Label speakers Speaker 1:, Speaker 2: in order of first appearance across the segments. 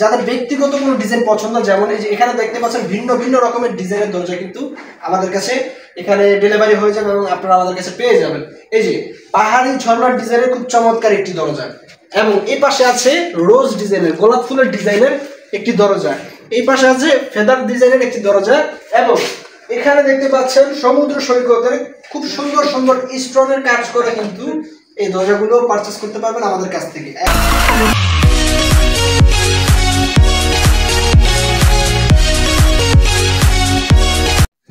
Speaker 1: যাদের ব্যক্তিগত কোনো ডিজাইন পছন্দ, যেমন এই যে এখানে দেখতে পাচ্ছেন ভিন্ন ভিন্ন রকমের ডিজাইনের দরজা কিন্তু আমাদের কাছে এখানে ডেলিভারি হয়ে যাবে এবং আপনারা আমাদের কাছে পেয়ে যাবেন। এই যে পাহাড়ি ঝর্ণার ডিজাইনের খুব চমৎকার একটি দরজা, এবং এই পাশে আছে রোজ ডিজাইনের গোলাপ ফুলের ডিজাইনের একটি দরজা, এই পাশে আছে ফেদার ডিজাইনের একটি দরজা, এবং এখানে দেখতে পাচ্ছেন সমুদ্র সৈকতের খুব সুন্দর সুন্দর স্টোনের কাজ করে কিন্তু এই দরজাগুলো পারচেজ করতে পারবেন আমাদের কাছ থেকে।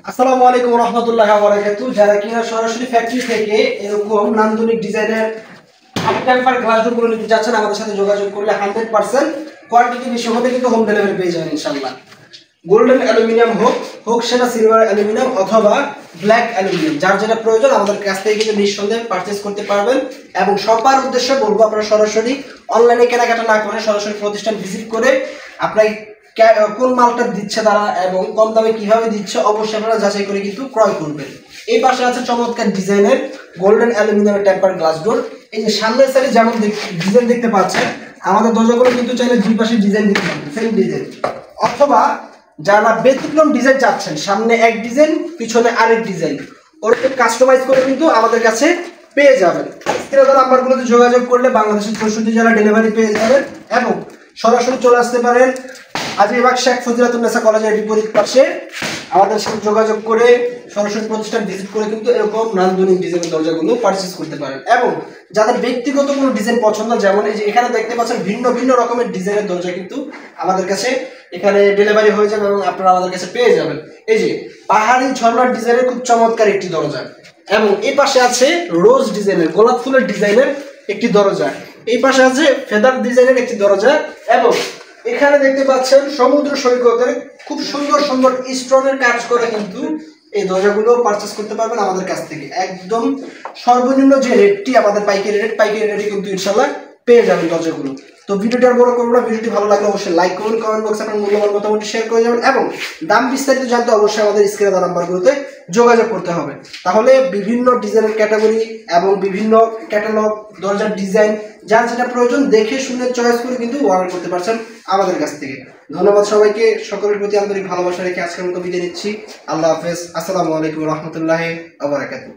Speaker 1: আসসালামু আলাইকুম রহমতুল্লাহ বারাকাতুহু। যারা কিনা সরাসরি ফ্যাক্টরি থেকে এরকম নান্দনিক ডিজাইনের টেম্পার গ্লাস ডোরগুলো নিতে যাচ্ছেন, আমাদের সাথে যোগাযোগ করলে 100% কোয়ান্টিটি বেশি হলে কিন্তু হোম ডেলিভারি পেয়ে যাবেন ইনশাআল্লাহ। গোল্ডেন অ্যালুমিনিয়াম হোক সেটা সিলভার অ্যালুমিনিয়াম অথবা ব্ল্যাক অ্যালুমিনিয়াম, যার যেটা প্রয়োজন আমাদের কাছ থেকে কিন্তু নিঃসন্দেহে পারচেজ করতে পারবেন। এবং সবার উদ্দেশ্যে বলবো, আপনারা সরাসরি অনলাইনে কেনাকাটা না করে সরাসরি প্রতিষ্ঠান ভিজিট করে আপনার কোন মালটা দিচ্ছে তারা এবং কম দামে কিভাবে দিচ্ছে অবশ্যই আপনারা যাচাই করে কিন্তু ক্রয় করবেন। এই পাশে আছে চমৎকার ডিজাইনের গোল্ডেন অ্যালুমিনিয়ামের টেম্পার গ্লাস ডোর। এই যে সামনের সাইডে যেমন ডিজাইন দেখতে পাচ্ছেন, আমাদের দরজাগুলো কিন্তু চাইলে দুই পাশে ডিজাইন দিতে পারবেন, সেম ডিজাইন, অথবা যারা ব্যতিক্রম ডিজাইন চাচ্ছেন, সামনে এক ডিজাইন পিছনে আরেক ডিজাইন, ওরকম কাস্টমাইজ করে কিন্তু আমাদের কাছে পেয়ে যাবেন। স্ক্রিনে নাম্বারগুলোতে যোগাযোগ করলে বাংলাদেশের 64 জেলা ডেলিভারি পেয়ে যাবেন, এবং সরাসরি চলে আসতে পারেন আজিবাগ শেখ ফজিলাতুন্নেসা কলেজের বিপরীত পাশে। আমাদের সাথে যোগাযোগ করে সরাসরি প্রতিষ্ঠান ভিজিট করে কিন্তু এরকম নান্দনিক ডিজাইনের দরজাগুলো পারচেজ করতে পারেন। এবং যাদের ব্যক্তিগত কোনো ডিজাইন পছন্দ, যেমন এই যে এখানে দেখতে পাচ্ছেন ভিন্ন ভিন্ন রকমের ডিজাইনের দরজা কিন্তু আমাদের কাছে এখানে ডেলিভারি হয়ে যাবে এবং আপনারা আমাদের কাছে পেয়ে যাবেন। এই যে পাহাড়ি ঝর্ণার ডিজাইনের খুব চমৎকার একটি দরজা, এবং এই পাশে আছে রোজ ডিজাইনের গোলাপ ফুলের ডিজাইনের একটি দরজা, এই পাশে আছে ফেদার ডিজাইনের একটি দরজা, এবং এখানে দেখতে পাচ্ছেন সমুদ্র সৈকতের খুব সুন্দর সুন্দর স্টোনের কাজ করে কিন্তু এই দরজাগুলো পারচেজ করতে পারবেন আমাদের কাছ থেকে। একদম সর্বনিম্ন যে রেটটি আমাদের পাইকারি রেটে কিন্তু ইনশাআল্লাহ পেয়ে যাবেন দরজাগুলো। তো ভিডিওটি আর বড় করবো না, ভিডিওটি ভালো লাগলে অবশ্যই লাইক করুন, কমেন্ট বক্সে আপনার মূল্যবান মতামত শেয়ার করে যাবেন, এবং দাম বিস্তারিত জানতে অবশ্যই আমাদের স্ক্রিনে দেওয়া নাম্বারগুলোতে যোগাযোগ করতে হবে। তাহলে বিভিন্ন ডিজাইনের ক্যাটাগরি এবং বিভিন্ন ক্যাটালগ দরজার ডিজাইন যার যেটা প্রয়োজন দেখে শুনে চয়েস করে কিন্তু অর্ডার করতে পারছেন আমাদের কাছ থেকে। ধন্যবাদ সবাইকে, সকলের প্রতি আন্তরিক ভালোবাসা রেখে আজকের মতো বিদায় নিচ্ছি। আল্লাহ হাফেজ। আসসালামু আলাইকুম রহমতুল্লাহি ওয়া বারাকাতুহু।